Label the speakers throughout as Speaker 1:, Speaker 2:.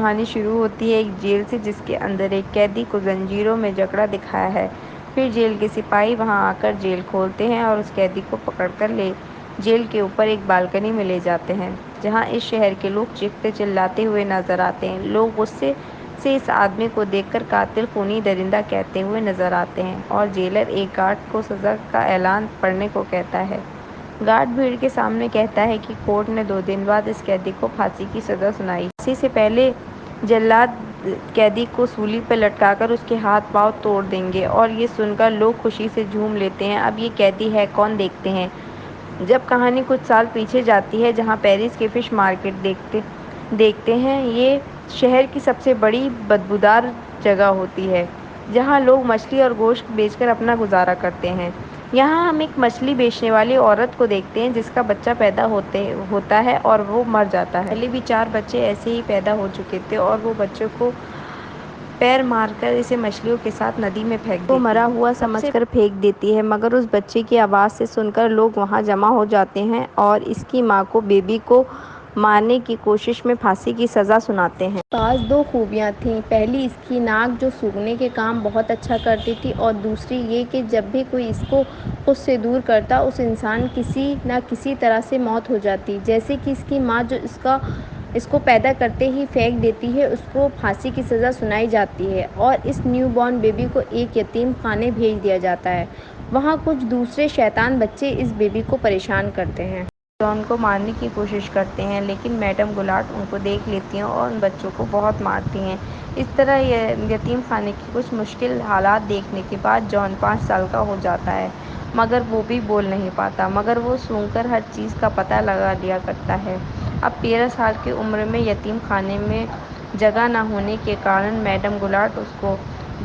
Speaker 1: کہانی شروع ہوتی ہے ایک جیل سے، جس کے اندر ایک قیدی کو زنجیروں میں جکڑا دکھایا ہے۔ پھر جیل کے سپاہی وہاں آ کر جیل کھولتے ہیں اور اس قیدی کو پکڑ کر جیل کے اوپر ایک بالکنی میں لے جاتے ہیں، جہاں اس شہر کے لوگ چیختے چلاتے ہوئے نظر آتے ہیں۔ لوگ غصے سے اس آدمی کو دیکھ کر قاتل خونی درندہ کہتے ہوئے نظر آتے ہیں، اور جیلر ایک گارڈ کو سزا کا اعلان پڑھنے کو کہتا ہے۔ گارڈ بھیڑ کے سامنے کہتا ہے کہ کورٹ نے 2 دن بعد اس قیدی کو پھانسی کی سزا سنائی ہے۔ پھانسی سے پہلے جلاد قیدی کو سولی پر لٹکا کر اس کے ہاتھ پاؤں توڑ دیں گے، اور یہ سن کر لوگ خوشی سے جھوم لیتے ہیں۔ اب یہ قیدی ہے کون، دیکھتے ہیں۔ جب کہانی کچھ سال پیچھے جاتی ہے، جہاں پیرس کی فش مارکیٹ دیکھتے ہیں۔ یہ شہر کی سب سے بڑی بدبودار جگہ ہوتی ہے، جہاں لوگ مچھلی اور گوشت بیچ کر اپنا گزارا کرتے ہیں۔ یہاں ہم ایک مچھلی بیچنے والی عورت کو دیکھتے ہیں، جس کا بچہ پیدا ہوتا ہے اور وہ مر جاتا ہے۔ پہلے بھی 4 بچے ایسے ہی پیدا ہو چکے تھے، اور وہ بچوں کو پیر مار کر اسے مچھلیوں کے ساتھ ندی میں پھینک دیتی ہے۔ وہ مرا ہوا سمجھ کر پھینک دیتی ہے، مگر اس بچے کی آواز سے سن کر لوگ وہاں جمع ہو جاتے ہیں اور اس کی ماں کو بیبی کو مارنے کی کوشش میں پھانسی کی سزا سناتے ہیں۔ اس کے پاس 2 خوبیاں تھیں۔ پہلی اس کی ناک، جو سونگھنے کے کام بہت اچھا کرتی تھی، اور دوسری یہ کہ جب بھی کوئی اس کو خود سے دور کرتا، اس انسان کسی نہ کسی طرح سے موت ہو جاتی۔ جیسے کہ اس کی ماں، جو اس کو پیدا کرتے ہی پھینک دیتی ہے، اس کو پھانسی کی سزا سنائی جاتی ہے، اور اس نیو بورن بیبی کو ایک یتیم خانے بھیج دیا جاتا ہے۔ وہاں کچھ دوسرے شیطان بچے اس بیبی کو پریشان کرتے ہیں۔ جان کو مارنے کی کوشش کرتے ہیں، لیکن میڈم گولارٹ ان کو دیکھ لیتی ہیں اور ان بچوں کو بہت مارتی ہیں۔ اس طرح یتیم خانے کے کچھ مشکل حالات دیکھنے کے بعد جان 5 سال کا ہو جاتا ہے، مگر وہ بھی بول نہیں پاتا، مگر وہ سونگھ کر ہر چیز کا پتہ لگا لیا کرتا ہے۔ اب 13 سال کی عمر میں یتیم خانے میں جگہ نہ ہونے کے کارن میڈم گولارٹ اس کو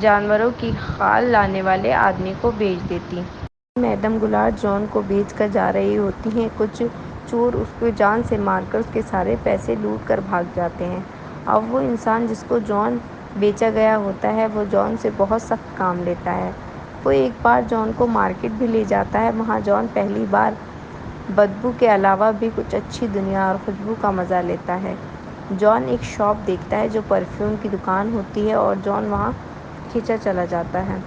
Speaker 1: جانوروں کی کھال لانے والے آدمی کو بھیج دیتی ہیں۔ میڈم گولارٹ جان کو بیچ کر جا رہی ہوتی ہیں۔ کچھ چور اس کو جان سے مار کر اس کے سارے پیسے لوٹ کر بھاگ جاتے ہیں۔ اب وہ انسان جس کو جان بیچا گیا ہوتا ہے، وہ جان سے بہت سخت کام لیتا ہے۔ وہ ایک بار جان کو مارکیٹ بھی لے جاتا ہے۔ وہاں جان پہلی بار بدبو کے علاوہ بھی کچھ اچھی دنیا اور خوشبو کا مزہ لیتا ہے۔ جان ایک شاپ دیکھتا ہے جو پرفیوم کی دکان ہوتی ہے، اور جان وہاں کھنچا چلا جاتا ہے۔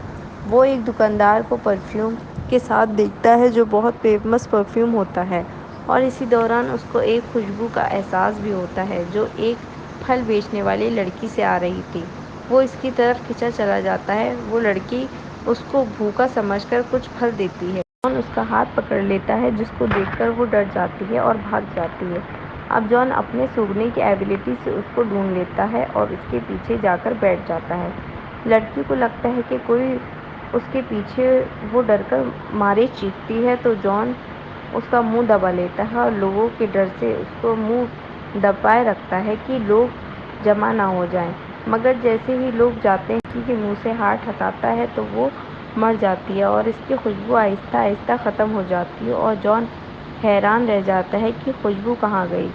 Speaker 1: وہ ایک دکاندار کو پرفیوم کے ساتھ دیکھتا ہے جو بہت فیمس پرفیوم ہوتا ہے، اور اسی دوران اس کو ایک خوشبو کا احساس بھی ہوتا ہے جو ایک پھل بیچنے والی لڑکی سے آ رہی تھی۔ وہ اس کی طرف کھنچا چلا جاتا ہے۔ وہ لڑکی اس کو بھوکا سمجھ کر کچھ پھل دیتی ہے۔ جان اس کا ہاتھ پکڑ لیتا ہے، جس کو دیکھ کر وہ ڈر جاتی ہے اور بھاگ جاتی ہے۔ اب جان اپنے سونگھنے کی ایبلٹی سے اس کو ڈھونڈ لیتا ہے اور اس کے پیچھے جا کر بیٹھ جاتا ہے۔ لڑکی کو لگتا ہے کہ کوئی اس کے پیچھے، وہ ڈر کر مارے چیختی ہے، تو جان اس کا منہ دبا لیتا ہے اور لوگوں کے ڈر سے اس کو منہ دبائے رکھتا ہے کہ لوگ جمع نہ ہو جائیں۔ مگر جیسے ہی لوگ جاتے ہیں، لڑکی کے منہ سے ہاتھ ہٹاتا ہے تو وہ مر جاتی ہے، اور اس کی خوشبو آہستہ آہستہ ختم ہو جاتی ہے، اور جان حیران رہ جاتا ہے کہ خوشبو کہاں گئی۔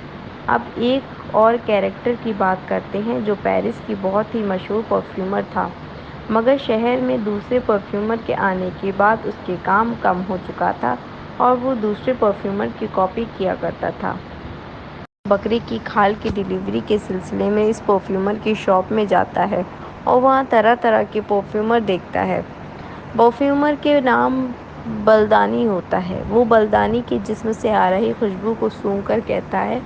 Speaker 1: اب ایک اور کیریکٹر کی بات کرتے ہیں جو پیرس کی بہت ہی مشہور پرفیومر تھا، مگر شہر میں دوسرے پرفیومر کے آنے کے بعد اس کے کام کم ہو چکا تھا اور وہ دوسرے پرفیومر کی کاپی کیا کرتا تھا۔ بکرے کی کھال کی ڈیلیوری کے سلسلے میں اس پرفیومر کی شاپ میں جاتا ہے اور وہاں طرح طرح کے پرفیومر دیکھتا ہے۔ پرفیومر کا نام بلدانی ہوتا ہے۔ وہ بلدانی کے جسم سے آ رہی خوشبو کو سونگھ کر کہتا ہے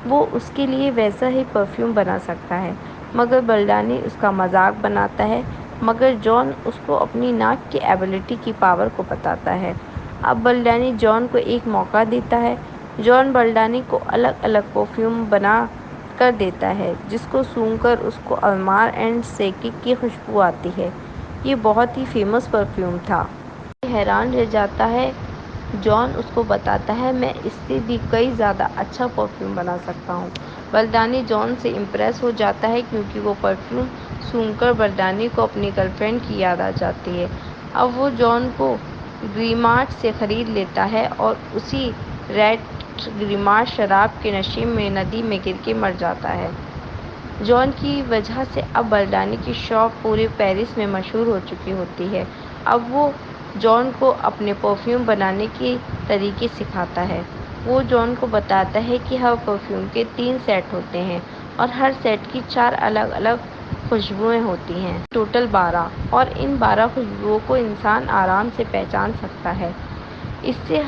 Speaker 1: وہ اس کے لیے ویسا ہی پرفیوم بنا سکتا ہے، مگر بلدانی اس کا مذاق بناتا ہے۔ مگر جان اس کو اپنی ناک کی ایبلٹی کی پاور کو بتاتا ہے۔ اب بلدانی جان کو ایک موقع دیتا ہے۔ جان بلدانی کو الگ الگ پرفیوم بنا کر دیتا ہے، جس کو سونگھ کر اس کو المار اینڈ سیکک کی خوشبو آتی ہے۔ یہ بہت ہی فیمس پرفیوم تھا۔ یہ حیران رہ جاتا ہے۔ جان اس کو بتاتا ہے میں اس سے بھی کئی زیادہ اچھا پرفیوم بنا سکتا ہوں۔ بلدانی جان سے امپریس ہو جاتا ہے، کیونکہ وہ پرفیوم سونگھ کر بلدانی کو اپنی گرل فرینڈ کی یاد آ جاتی ہے۔ اب وہ جان کو گریمارٹ سے خرید لیتا ہے اور اسی رات گریمارٹ شراب کے نشے میں ندی میں گر کے مر جاتا ہے۔ جان کی وجہ سے اب بلدانی کی شاپ پورے پیرس میں مشہور ہو چکی ہوتی ہے۔ اب وہ جان کو اپنے پرفیوم بنانے کے طریقے سکھاتا ہے۔ وہ جان کو بتاتا ہے کہ ہر پرفیوم کے 3 سیٹ ہوتے ہیں، اور ہر سیٹ کی 4 الگ الگ خوشبوئیں ہوتی ہیں، ٹوٹل 12، اور ان 12 خوشبوؤں کو انسان آرام سے پہچان سکتا ہے۔ اس سے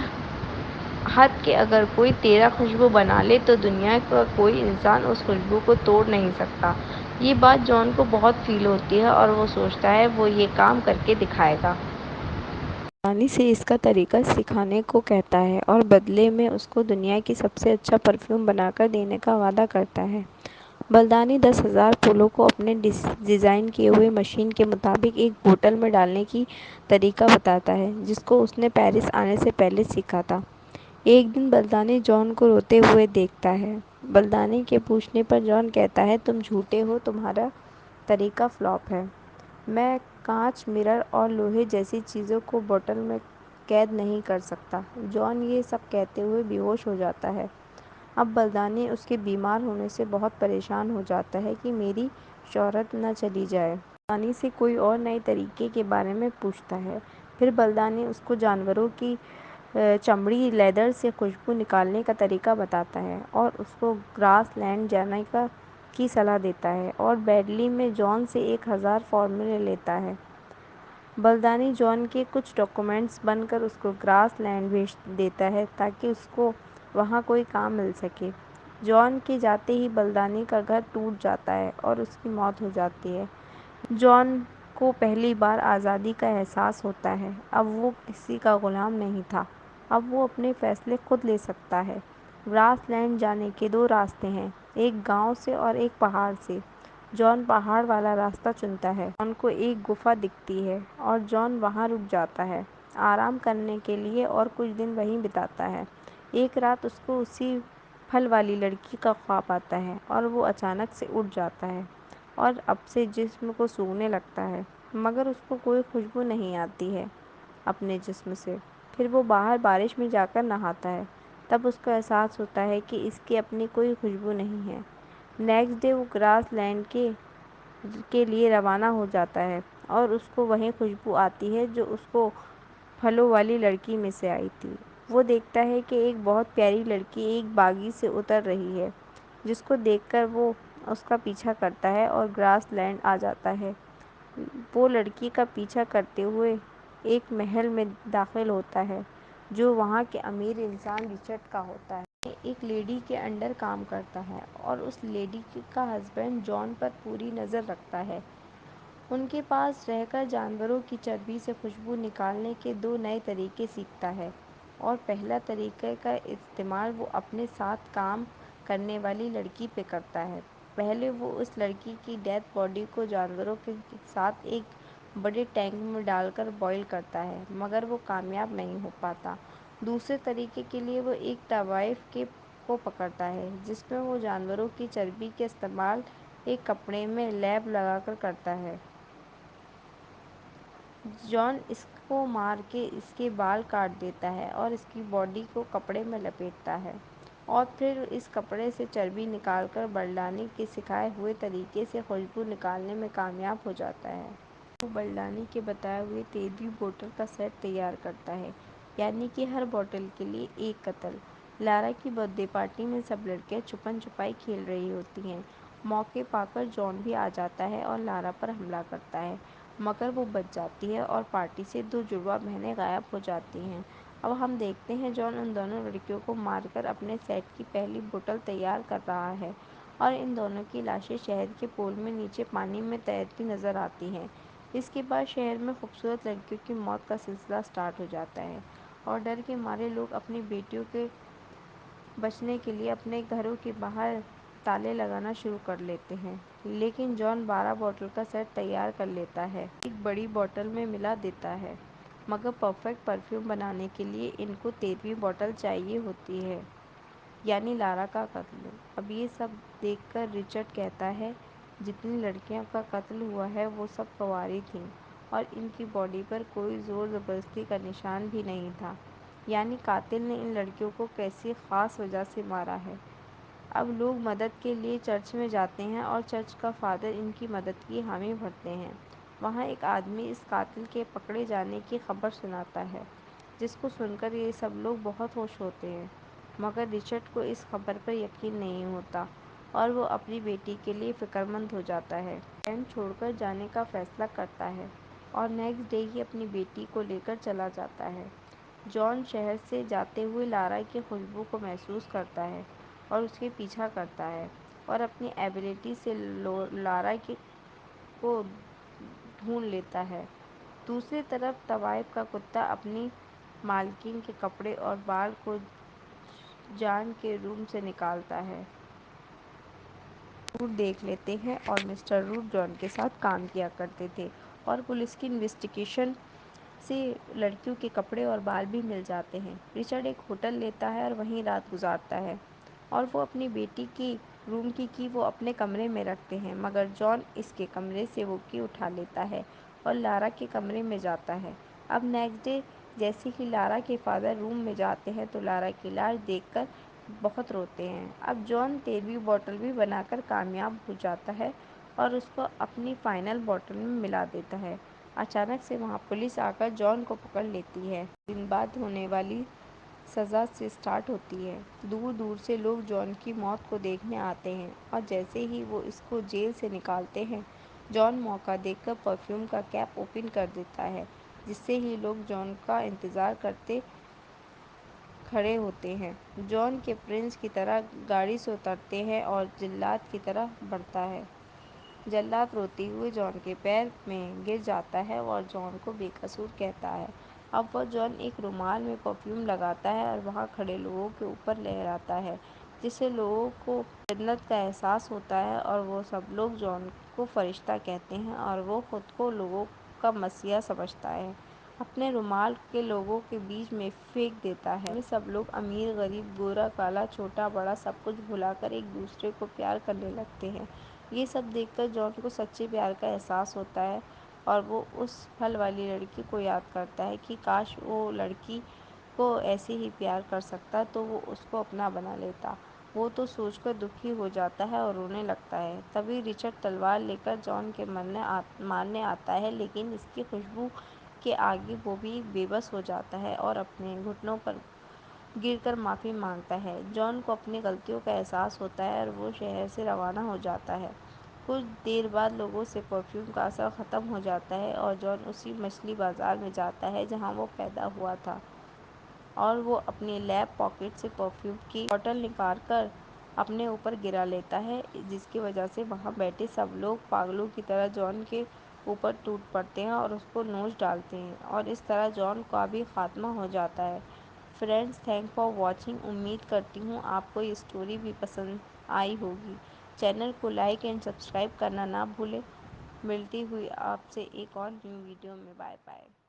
Speaker 1: حد کہ اگر کوئی 13 خوشبو بنا لے تو دنیا کا کوئی انسان اس خوشبو کو توڑ نہیں سکتا۔ یہ بات جان کو بہت فیل ہوتی ہے اور وہ سوچتا ہے وہ یہ کام کر کے دکھائے گا۔ بلدانی سے اس کا طریقہ سکھانے کو کہتا ہے اور بدلے میں اس کو دنیا کی سب سے اچھا پرفیوم بنا کر دینے کا وعدہ کرتا ہے۔ بلدانی 10,000 پھولوں کو اپنے ڈیزائن کیے ہوئے مشین کے مطابق ایک بوتل میں ڈالنے کی طریقہ بتاتا ہے، جس کو اس نے پیرس آنے سے پہلے سیکھا تھا۔ ایک دن بلدانی جان کو روتے ہوئے دیکھتا ہے۔ بلدانی کے پوچھنے پر جان کہتا ہے، تم جھوٹے ہو، تمہارا طریقہ فلاپ ہے۔ میں کانچ، مرر اور لوہے جیسی چیزوں کو بوتل میں قید نہیں کر سکتا۔ جان یہ سب کہتے ہوئے بے ہوش ہو جاتا ہے۔ اب بلدانی اس کے بیمار ہونے سے بہت پریشان ہو جاتا ہے کہ میری شہرت نہ چلی جائے۔ بلدانی سے کوئی اور نئے طریقے کے بارے میں پوچھتا ہے۔ پھر بلدانی اس کو جانوروں کی چمڑی لیدر سے خوشبو نکالنے کا طریقہ بتاتا ہے اور اس کو گراس لینڈ جانے کی صلاح دیتا ہے اور بیڈلی میں جان سے 1,000 فارمولے لیتا ہے۔ بلدانی جان کے کچھ ڈاکیومنٹس بن کر اس کو گراس لینڈ بھیج دیتا ہے تاکہ اس کو وہاں کوئی کام مل سکے۔ جان کے جاتے ہی بلدانی کا گھر ٹوٹ جاتا ہے اور اس کی موت ہو جاتی ہے۔ جان کو پہلی بار آزادی کا احساس ہوتا ہے۔ اب وہ کسی کا غلام نہیں تھا، اب وہ اپنے فیصلے خود لے سکتا ہے۔ گراس لینڈ جانے کے 2 راستے ہیں، ایک گاؤں سے اور ایک پہاڑ سے۔ جان پہاڑ والا راستہ چنتا ہے۔ جان کو ایک گفا دکھتی ہے اور جان وہاں رک جاتا ہے آرام کرنے کے لیے اور کچھ دن وہیں بتاتا ہے۔ ایک رات اس کو اسی پھل والی لڑکی کا خواب آتا ہے اور وہ اچانک سے اٹھ جاتا ہے اور اب سے جسم کو سونگھنے لگتا ہے، مگر اس کو کوئی خوشبو نہیں آتی ہے اپنے جسم سے۔ پھر وہ باہر بارش میں جا کر نہاتا ہے، تب اس کو احساس ہوتا ہے کہ اس کی اپنی کوئی خوشبو نہیں ہے۔ نیکسٹ ڈے وہ گراس لینڈ کے لیے روانہ ہو جاتا ہے اور اس کو وہی خوشبو آتی ہے جو اس کو پھلوں والی لڑکی میں سے آئی تھی۔ وہ دیکھتا ہے کہ ایک بہت پیاری لڑکی ایک باغی سے اتر رہی ہے، جس کو دیکھ کر وہ اس کا پیچھا کرتا ہے اور گراس لینڈ آ جاتا ہے۔ وہ لڑکی کا پیچھا کرتے ہوئے ایک محل میں داخل ہوتا ہے جو وہاں کے امیر انسان رچرڈ کا ہوتا ہے۔ وہ ایک لیڈی کے انڈر کام کرتا ہے اور اس لیڈی کا ہسبینڈ جان پر پوری نظر رکھتا ہے۔ ان کے پاس رہ کر جانوروں کی چربی سے خوشبو نکالنے کے 2 نئے طریقے سیکھتا ہے، اور پہلا طریقے کا استعمال وہ اپنے ساتھ کام کرنے والی لڑکی پہ کرتا ہے۔ پہلے وہ اس لڑکی کی ڈیڈ باڈی کو جانوروں کے ساتھ ایک بڑے ٹینک میں ڈال کر بوائل کرتا ہے، مگر وہ کامیاب نہیں ہو پاتا۔ دوسرے طریقے کے لیے وہ ایک طوائف کو پکڑتا ہے جس میں وہ جانوروں کی چربی کا استعمال ایک کپڑے میں لیپ لگا کر کرتا ہے۔ جان اس کو مار کے اس کے بال کاٹ دیتا ہے اور اس کی باڈی کو کپڑے میں لپیٹتا ہے اور پھر اس کپڑے سے چربی نکال کر بلدانی کے سکھائے ہوئے طریقے سے خوشبو نکالنے میں کامیاب ہو جاتا ہے۔ وہ بلدانی کے بتائے ہوئے 13ویں بوتل کا سیٹ تیار کرتا ہے، یعنی کہ ہر بوتل کے لیے ایک قتل۔ لارا کی برتھ ڈے پارٹی میں سب لڑکیاں چھپن چھپائی کھیل رہی ہوتی ہیں۔ موقع پا کر جان بھی آ جاتا ہے اور لارا پر حملہ کرتا ہے، مگر وہ بچ جاتی ہے اور پارٹی سے 2 جڑواں بہنیں غائب ہو جاتی ہیں۔ اب ہم دیکھتے ہیں جان ان دونوں لڑکیوں کو مار کر اپنے سیٹ کی پہلی بوتل تیار کر رہا ہے اور ان دونوں کی لاشیں شہر کے پول میں نیچے پانی میں تیرتی نظر آتی ہیں۔ اس کے بعد شہر میں خوبصورت لڑکیوں کی موت کا سلسلہ سٹارٹ ہو جاتا ہے اور ڈر کے مارے لوگ اپنی بیٹیوں کے بچنے کے لیے اپنے گھروں کے باہر تالے لگانا شروع کر لیتے ہیں۔ لیکن جان 12 بوتل کا سیٹ تیار کر لیتا ہے، ایک بڑی بوتل میں ملا دیتا ہے، مگر پرفیکٹ پرفیوم بنانے کے لیے ان کو 13ویں بوتل چاہیے ہوتی ہے، یعنی لارا کا قتل۔ اب یہ سب دیکھ کر رچرڈ کہتا ہے، جتنی لڑکیوں کا قتل ہوا ہے وہ سب کنواری تھیں اور ان کی باڈی پر کوئی زور زبردستی کا نشان بھی نہیں تھا، یعنی قاتل نے ان لڑکیوں کو کسی خاص وجہ سے مارا ہے۔ اب لوگ مدد کے لیے چرچ میں جاتے ہیں اور چرچ کا فادر ان کی مدد کی حامی بھرتے ہیں۔ وہاں ایک آدمی اس قاتل کے پکڑے جانے کی خبر سناتا ہے، جس کو سن کر یہ سب لوگ بہت خوش ہوتے ہیں، مگر رچرڈ کو اس خبر پر یقین نہیں ہوتا۔ اور وہ اپنی بیٹی کے لیے فکر مند ہو جاتا ہے۔ کیمپ چھوڑ کر جانے کا فیصلہ کرتا ہے اور نیکسٹ ڈے ہی اپنی بیٹی کو لے کر چلا جاتا ہے۔ جان شہر سے جاتے ہوئے لارا کی خوشبو کو محسوس کرتا ہے اور اس کے پیچھا کرتا ہے اور اپنی ایبیلٹی سے لارا کو ڈھونڈ لیتا ہے۔ دوسری طرف طوائف کا کتا اپنی مالکن کے کپڑے اور بال کو جان کے روم سے نکالتا ہے۔ روٹ دیکھ لیتے ہیں اور مسٹر روٹ جان کے ساتھ کام کیا کرتے تھے اور پولیس کی انویسٹیگیشن سے لڑکیوں کے کپڑے اور بال بھی مل جاتے ہیں۔ رچرڈ ایک ہوٹل لیتا ہے اور وہیں رات گزارتا ہے اور وہ اپنی بیٹی کی روم کی وہ اپنے کمرے میں رکھتے ہیں، مگر جان اس کے کمرے سے وہ کی اٹھا لیتا ہے اور لارا کے کمرے میں جاتا ہے۔ اب نیکسٹ ڈے جیسے ہی لارا کے فادر روم میں جاتے ہیں تو لارا کی لاش دیکھ کر بہت روتے ہیں۔ اب جان 13ویں بوتل بھی بنا کر کامیاب ہو جاتا ہے اور اس کو اپنی فائنل بوتل میں ملا دیتا ہے۔ اچانک سے وہاں پولیس آ کر جان کو پکڑ لیتی ہے۔ 2 دن بعد ہونے والی سزا سے سٹارٹ ہوتی ہے۔ دور دور سے لوگ جان کی موت کو دیکھنے آتے ہیں اور جیسے ہی وہ اس کو جیل سے نکالتے ہیں، جان موقع دیکھ کر پرفیوم کا کیپ اوپن کر دیتا ہے، جس سے ہی لوگ جان کا انتظار کرتے کھڑے ہوتے ہیں۔ جان کے پرنس کی طرح گاڑی سے اترتے ہیں اور جلاد کی طرف بڑھتا ہے۔ جلاد روتے ہوئے جان کے پیر میں گر جاتا ہے اور جان کو بے قصور کہتا ہے۔ اب وہ جان ایک رومال میں پرفیوم لگاتا ہے اور وہاں کھڑے لوگوں کے اوپر لہراتا ہے، جس سے لوگوں کو جنت کا احساس ہوتا ہے اور وہ سب لوگ جان کو فرشتہ کہتے ہیں اور وہ خود کو لوگوں کا مسیحا سمجھتا ہے۔ اپنے رومال کو لوگوں کے بیچ میں پھینک دیتا ہے۔ سب لوگ امیر غریب، گورا کالا، چھوٹا بڑا سب کچھ بھلا کر ایک دوسرے کو پیار کرنے لگتے ہیں۔ یہ سب دیکھ کر جان کو سچے پیار کا احساس ہوتا ہے اور وہ اس پھل والی لڑکی کو یاد کرتا ہے کہ کاش وہ لڑکی کو ایسے ہی پیار کر سکتا تو وہ اس کو اپنا بنا لیتا۔ وہ تو سوچ کر دکھی ہو جاتا ہے اور رونے لگتا ہے۔ تبھی رچرڈ تلوار لے کر جان کے مارنے آتا ہے، لیکن اس کی خوشبو کے آگے وہ بھی بے بس ہو جاتا ہے اور اپنے گھٹنوں پر گر کر معافی مانگتا ہے۔ جان کو اپنی غلطیوں کا احساس ہوتا ہے اور وہ شہر سے روانہ ہو جاتا ہے۔ کچھ دیر بعد لوگوں سے پرفیوم کا اثر ختم ہو جاتا ہے اور جان اسی مچھلی بازار میں جاتا ہے جہاں وہ پیدا ہوا تھا اور وہ اپنی لیب پاکٹ سے پرفیوم کی بوتل نکال کر اپنے اوپر گرا لیتا ہے، جس کی وجہ سے وہاں بیٹھے سب لوگ پاگلوں کی طرح جان کے اوپر ٹوٹ پڑتے ہیں اور اس کو نوچ ڈالتے ہیں اور اس طرح جان کا بھی خاتمہ ہو جاتا ہے۔ Friends, thank for watching. امید کرتی ہوں آپ کو یہ سٹوری بھی پسند آئی ہوگی۔ چینل کو لائک اینڈ سبسکرائب کرنا نہ بھولیں۔ ملتی ہوئی آپ سے ایک اور نیو ویڈیو میں۔ Bye bye.